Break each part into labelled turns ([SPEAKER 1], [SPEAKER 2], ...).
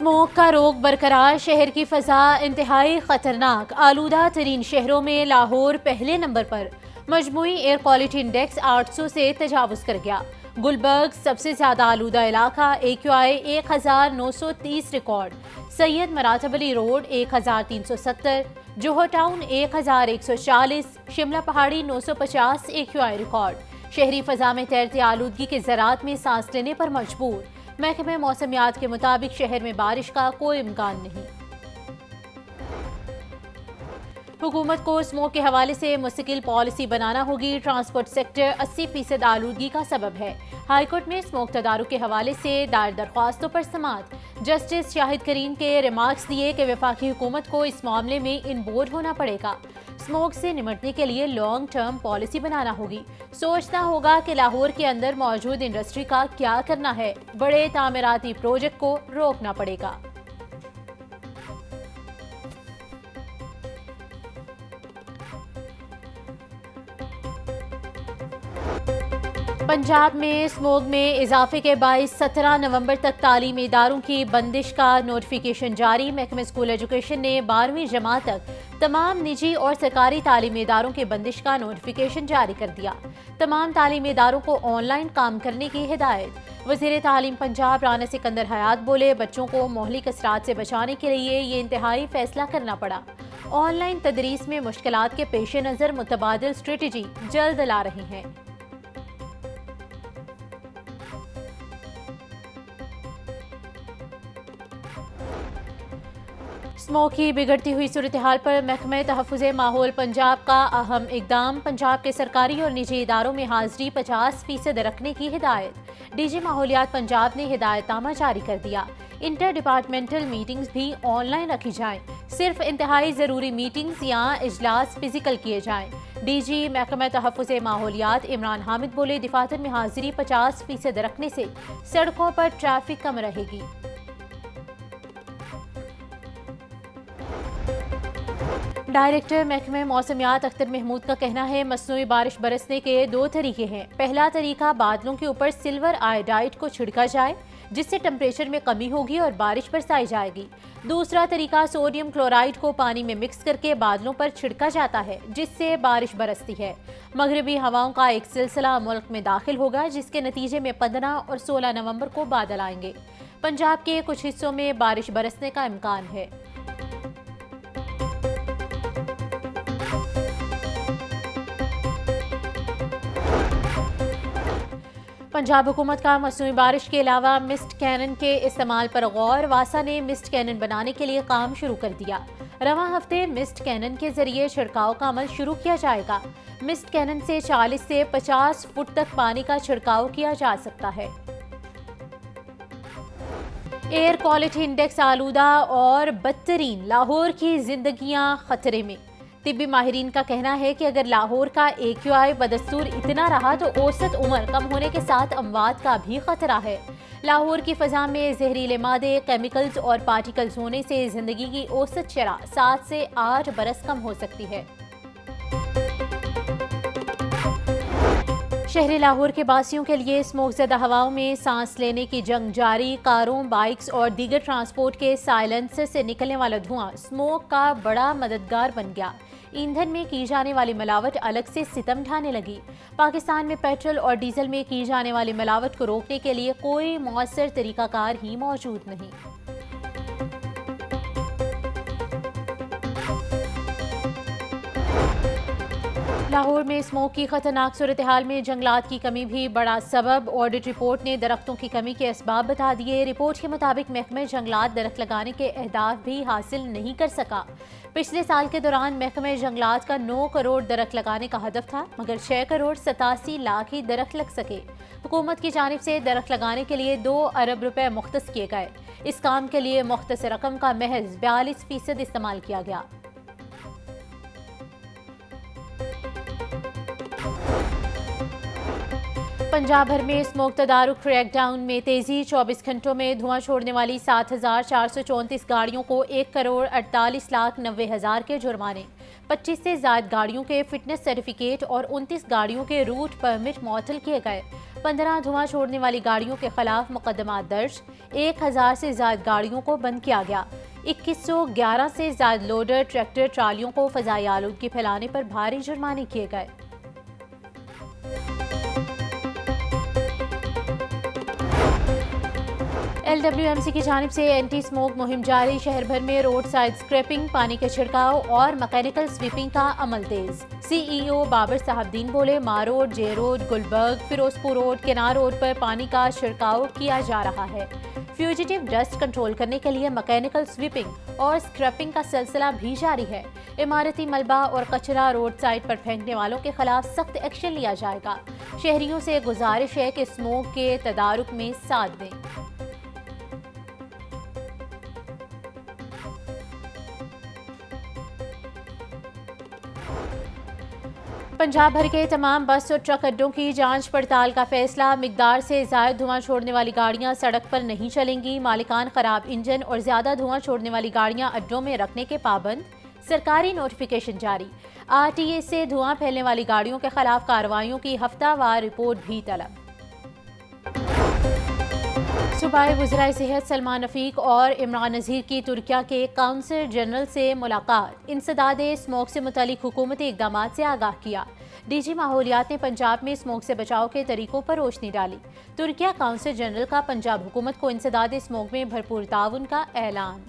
[SPEAKER 1] Smoke का रोग बरकरार, शहर की फ़ज़ा इंतहाई ख़तरनाक। आलूदा तरीन शहरों में लाहौर पहले नंबर पर। मजमूई एयर क्वालिटी इंडेक्स 800 से तजावुज़ कर गया। गुलबर्ग सबसे ज़्यादा आलूदा इलाका, AQI 1930 record. Syed Maratab Ali road 1370, Johar town 1140, Shimla Pahari 950 AQI record. शहरी फ़ज़ा में तैरती आलूदगी के ज़रात में सांस लेने पर मजबूर। महकमे मौसमियात के मुताबिक शहर में बारिश का कोई इम्कान नहीं। हुकूमत को स्मोक के हवाले से मुस्तकिल पॉलिसी बनाना होगी। ट्रांसपोर्ट सेक्टर 80% आलूदगी का सबब है। हाईकोर्ट में स्मोक तदारुक के हवाले से दायर दरख्वास्तों पर समाअत। जस्टिस शाहिद करीम के रिमार्क्स दिए कि वफाकी हुकूमत को इस मामले में इनबोर्ड होना पड़ेगा। स्मोक से निपटने के लिए लॉन्ग टर्म पॉलिसी बनाना होगी। सोचना होगा कि लाहौर के अंदर मौजूद इंडस्ट्री का क्या करना है। बड़े तामीराती प्रोजेक्ट को रोकना पड़ेगा। पंजाब में स्मोक में इजाफे के बाइस 17 नवंबर तक तालीमी इदारों की बंदिश का नोटिफिकेशन जारी। महकमे स्कूल एजुकेशन ने 12वीं जमात तक तमाम निजी और सरकारी तालीमी इदारों की बंदिश का नोटिफिकेशन जारी कर दिया। तमाम तालीमी इदारों को ऑनलाइन काम करने की हिदायत। वज़ीर तालीम पंजाब राना सिकंदर हयात बोले, बच्चों को मोहलिक असरात से बचाने के लिए ये इंतहाई फैसला करना पड़ा। ऑनलाइन तदरीस में मुश्किलात के पेश नज़र मुतबादिल स्ट्रेटजी जल्द ला रही हैं। स्मोक की बिगड़ती हुई सूरत हाल पर महकमे तहफ़्फ़ुज़े माहौल पंजाब का अहम इक़दाम। पंजाब के सरकारी और निजी इदारों में हाज़िरी 50% रखने की हिदायत। DG माहौलियात पंजाब ने हिदायतनामा जारी कर दिया। इंटर डिपार्टमेंटल मीटिंग्स भी ऑनलाइन रखी जाएं। सिर्फ इंतहाई ज़रूरी मीटिंग्स या इजलास फिजिकल किए जाएं। DG महकमा तहफ़्फ़ुज़े माहौलियात इमरान हामिद बोले, दफातर में हाज़िरी 50% रखने से सड़कों पर ट्रैफिक कम रहेगी। डायरेक्टर महकमे मौसमियात अख्तर महमूद का कहना है, मसनूई बारिश बरसने के 2 तरीके हैं। पहला तरीका, बादलों के ऊपर सिल्वर आयोडाइड को छिड़का जाए जिससे टेम्परेचर में कमी होगी और बारिश बरसाई जाएगी। दूसरा तरीका, सोडियम क्लोराइड को पानी में मिक्स करके बादलों पर छिड़का जाता है जिससे बारिश बरसती है। मगरबी हवाओं का एक सिलसिला मुल्क में दाखिल होगा जिसके नतीजे में 15 और 16 नवंबर को बादल आएंगे। पंजाब के कुछ हिस्सों में बारिश बरसने का इम्कान है। पंजाब हुकूमत का मसनूई बारिश के अलावा मिस्ट कैनन के इस्तेमाल पर गौर। वासा ने मिस्ट कैनन बनाने के लिए काम शुरू कर दिया। रवां हफ्ते मिस्ट कैनन के जरिए छिड़काव का अमल शुरू किया जाएगा। मिस्ट कैनन से 40 से 50 फुट तक पानी का छिड़काव किया जा सकता है। एयर क्वालिटी इंडेक्स आलूदा और बदतरीन, लाहौर की जिंदगियां खतरे में। तिब्बी माहिरीन का कहना है कि अगर लाहौर का AQI बदस्तूर इतना रहा तो औसत उम्र कम होने के साथ अमवात का भी खतरा है। लाहौर की फ़ज़ा में जहरीले मादे, केमिकल्स और पार्टिकल्स होने से ज़िंदगी की औसत शरह 7 से 8 बरस कम हो सकती है। शहरी लाहौर के बासियों के लिए स्मोकज़दा हवाओं में सांस लेने की जंग जारी। कारों, बाइक्स और दीगर ट्रांसपोर्ट के साइलेंसर से निकलने वाला धुआं स्मोक का बड़ा मददगार बन गया। ईंधन में की जाने वाली मिलावट अलग से सितम ढाने लगी। पाकिस्तान में पेट्रोल और डीजल में की जाने वाली मिलावट को रोकने के लिए कोई मौसर तरीकाकार ही मौजूद नहीं। लाहौर में स्मोक की खतरनाक सूरत हाल में जंगलात की कमी भी बड़ा सबब। ऑडिट रिपोर्ट ने दरख्तों की कमी के असबाब बता दिए। रिपोर्ट के मुताबिक महकमे जंगलात दरख्त लगाने के अहदाफ भी हासिल नहीं कर सका। पिछले साल के दौरान महकमे जंगलात का 9 करोड़ दरख्त लगाने का हदफ था, मगर 6 करोड़ 87 लाख ही दरख्त लग सके। हुकूमत की जानिब से दरख्त लगाने के लिए 2 अरब रुपए मुख्तस किए गए। इस काम के लिए मुख्तस रकम का महज 42% इस्तेमाल किया गया। पंजाब भर में स्मोक तदारुक क्रैकडाउन में तेजी। 24 घंटों में धुआं छोड़ने वाली 7,434 गाड़ियों को 1 करोड़ 48 लाख 90 हज़ार के जुर्माने। 25 से ज़ायद गाड़ियों के फिटनेस सर्टिफिकेट और 29 गाड़ियों के रूट परमिट मुअत्तल किए गए। 15 धुआं छोड़ने वाली गाड़ियों के खिलाफ मुकदमा दर्ज। 1000 से ज़ायद गाड़ियों को बंद किया गया। 2111 से ज़ायद लोडर, ट्रैक्टर, ट्रालियों को फ़ज़ाई आलूदगी फैलाने पर भारी जुर्माने किए गए। LWMC की जानिब से एंटी स्मोक मुहिम जारी। शहर भर में रोड साइड स्क्रैपिंग, पानी के छिड़काव और मैकेनिकल स्वीपिंग का अमल तेज। CEO बाबर साहबदीन बोले, मार रोड, जे रोड, गुलबर्ग, फिरोजपुर रोड, किनार रोड पर पानी का छिड़काव किया जा रहा है। फ्यूजिटिव डस्ट कंट्रोल करने के लिए मैकेनिकल स्वीपिंग और स्क्रैपिंग का सिलसिला भी जारी है। इमारती मलबा और कचरा रोड साइड पर फेंकने वालों के खिलाफ सख्त एक्शन लिया जाएगा। शहरियों से गुजारिश है कि स्मोक के तदारुक में साथ दें। पंजाब भर के तमाम बस और ट्रक अड्डों की जांच पड़ताल का फैसला। मिकदार से ज़ायद धुआं छोड़ने वाली गाड़ियां सड़क पर नहीं चलेंगी। मालिकान खराब इंजन और ज़्यादा धुआं छोड़ने वाली गाड़ियां अड्डों में रखने के पाबंद। सरकारी नोटिफिकेशन जारी। RTA से धुआं फैलने वाली गाड़ियों के खिलाफ कार्रवाइयों की हफ्तावार रिपोर्ट भी तलब। सूबाई वज़राए सेहत सलमान रफ़ीक और इमरान नज़ीर की तुर्किया के काउंसिल जनरल से मुलाकात। इंसदादे स्मोक से मुतालिक हुकूमती इक़दामात से आगाह किया। DG माहौलियात ने पंजाब में स्मोक से बचाव के तरीकों पर रोशनी डाली। तुर्किया काउंसिल जनरल का पंजाब हुकूमत को इंसदादे स्मोक में भरपूर ताउन का ऐलान।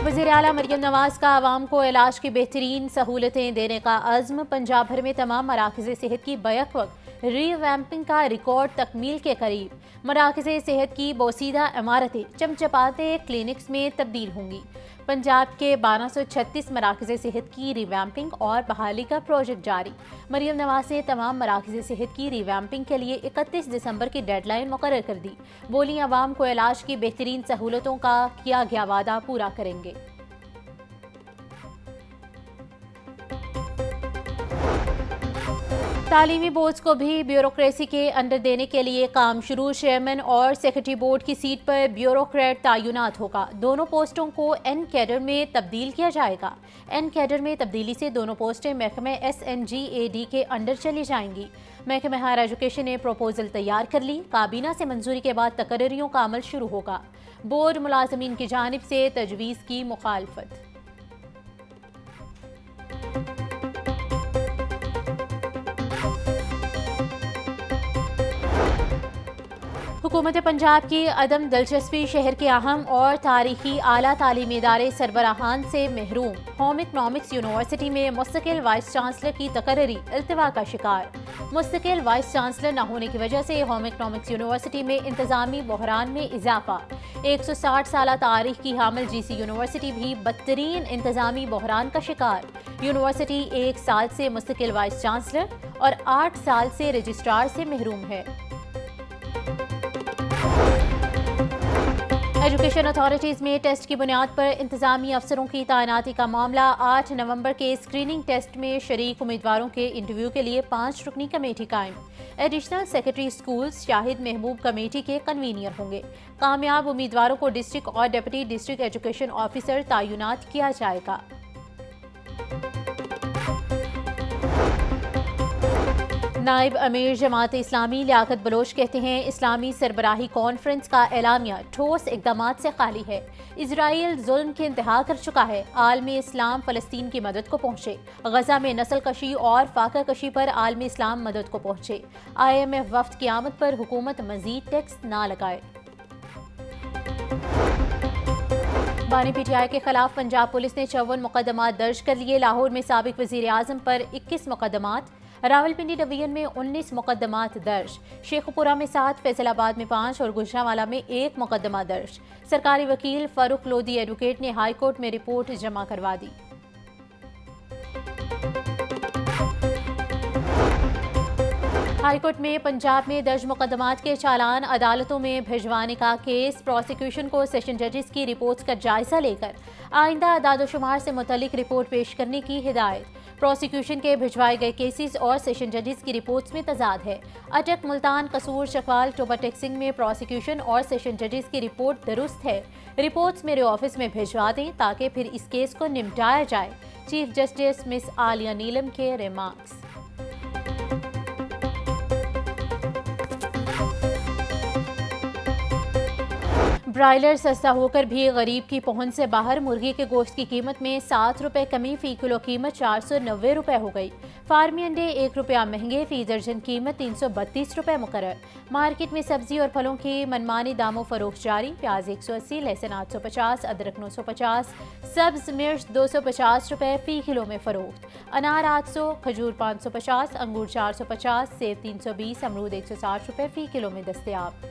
[SPEAKER 1] वज़ीर आला मरियम नवाज का आवाम को इलाज की बेहतरीन सहूलतें देने का अज़्म। पंजाब भर में तमाम मराकज़ सेहत की बैक वक्त रीवैम्पिंग का रिकॉर्ड तकमील के करीब। मराकज़ सेहत की बोसीदा इमारतें चमचपाते क्लिनिक्स में तब्दील होंगी। पंजाब के 1236 मराकज़ सेहत की रिवैम्पिंग और बहाली का प्रोजेक्ट जारी। मरियम नवाज ने तमाम मराकज़ सेहत की रिवैम्पिंग के लिए 31 दिसंबर की डेडलाइन मुकर्रर कर दी। बोली, आवाम को इलाज की बेहतरीन सहूलतों का किया गया वादा पूरा करेंगे। तालीमी बोर्ड्स को भी ब्यूरोक्रेसी के अंडर देने के लिए काम शुरू। चेयरमैन और सेक्रेटरी बोर्ड की सीट पर ब्यूरोक्रेट तैनात होगा। दोनों पोस्टों को एन कैडर में तब्दील किया जाएगा। एन कैडर में तब्दीली से दोनों पोस्टें महकमे SNGAD के अंडर चली जाएंगी। महकमे हायर एजुकेशन ने प्रपोजल तैयार कर ली। काबीना से मंजूरी के बाद तकर्रियों का अमल शुरू होगा। बोर्ड मुलाजमीन की जानिब से तजवीज़ की मुखालफत। हुकूमत पंजाब की अदम दिलचस्पी शहर के अहम और तारीखी आला तालीमी इदारे सरबराहान से महरूम। होम इकनॉमिक्स यूनिवर्सिटी में मुस्तकिल वाइस चांसलर की तकर्री इल्तिवा का शिकार। मुस्तकिल वाइस चांसलर न होने की वजह से होम इकनॉमिक्स यूनिवर्सिटी में इंतजामी बहरान में इजाफा। 160 साल तारीख की हामिल GC यूनिवर्सिटी भी बदतरीन इंतजामी बहरान का शिकार। यूनिवर्सिटी 1 साल से मुस्तकिल वाइस चांसलर और 8 साल से रजिस्ट्रार से महरूम है। एजुकेशन अथॉरिटीज़ में टेस्ट की बुनियाद पर इंतजामी अफसरों की तैनाती का मामला। 8 नवंबर के स्क्रीनिंग टेस्ट में शरीक उम्मीदवारों के इंटरव्यू के लिए 5 रुकनी कमेटी कायम। एडिशनल सेक्रेटरी स्कूल्स शाहिद महबूब कमेटी के कन्वीनियर होंगे। कामयाब उम्मीदवारों को डिस्ट्रिक्ट और डिप्टी डिस्ट्रिक्ट एजुकेशन ऑफिसर तैनात किया जाएगा। नायब अमीर जमात इस्लामी लियाकत बलोच कहते हैं, इस्लामी सरबराही कॉन्फ्रेंस का एलामिया ठोस इक़दामात से खाली है। इजराइल जुल्म की इंतहा कर चुका है। आलमी इस्लाम फ़लस्तीन की मदद को पहुँचे। गजा में नस्ल कशी और फाका कशी पर आलमी इस्लाम मदद को पहुँचे। IMF वफ्द की आमद पर हुकूमत मजीद टैक्स ना लगाए। बानी PTI के खिलाफ पंजाब पुलिस ने 54 मुकदमात दर्ज कर लिए। लाहौर में साबिक वज़ीर आज़म पर 21 मुकदमात, रावलपिंडी डिवीजन में 19 मुकदमात दर्ज, शेखपुरा में 7, फैसलाबाद में 5 और गुजरांवाला में 1 मुकदमा दर्ज। सरकारी वकील फारूक लोधी एडवोकेट ने हाई कोर्ट में रिपोर्ट जमा करवा दी। हाईकोर्ट में पंजाब में दर्ज मुकदमात के चालान अदालतों में भिजवाने का केस। प्रोसिक्यूशन को सेशन जजेस की रिपोर्ट्स का जायजा लेकर आइंदा अदाद-ओ-शुमार से मुतल्लिक रिपोर्ट पेश करने की हिदायत। प्रोसिक्यूशन के भिजवाए गए केसेस और सेशन जजेस की रिपोर्ट्स में तजाद है। अटक, मुल्तान, कसूर, चकवाल, टोबा टेक्सिंग में प्रोसिक्यूशन और सेशन जजेस की रिपोर्ट दुरुस्त है। रिपोर्ट्स मेरे ऑफिस में भिजवा दें ताकि फिर इस केस को निपटाया जाए। चीफ जस्टिस मिस आलिया नीलम के रिमार्क्स। ब्रायलर सस्ता होकर भी गरीब की पहुंच से बाहर। मुर्गी के गोश्त की कीमत में 7 रुपए कमी, फी किलो कीमत 490 रुपए हो गई। फार्मी अंडे 1 रुपया महंगे, फी दर्जन कीमत 332 रुपए मुकर्रर। मार्केट में सब्जी और फलों की मनमानी दामों फरोख्त जारी। प्याज 180, लहसुन 850, अदरक 950, सब्ज मिर्च 250 रुपए फी किलो में फरोख्त। अनार 800, खजूर 550, अंगूर 450, सेब 320, अमरूद 160 रुपए फी किलो में दस्तयाब।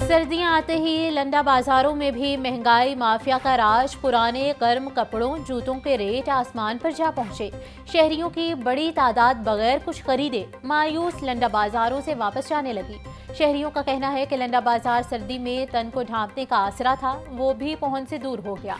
[SPEAKER 1] सर्दियां आते ही लंडा बाजारों में भी महंगाई माफिया का राज। पुराने गर्म कपड़ों, जूतों के रेट आसमान पर जा पहुंचे। शहरियों की बड़ी तादाद बगैर कुछ खरीदे मायूस लंडा बाजारों से वापस जाने लगी। शहरियों का कहना है कि लंडा बाजार सर्दी में तन को ढांपने का आसरा था, वो भी पहुंच से दूर हो गया।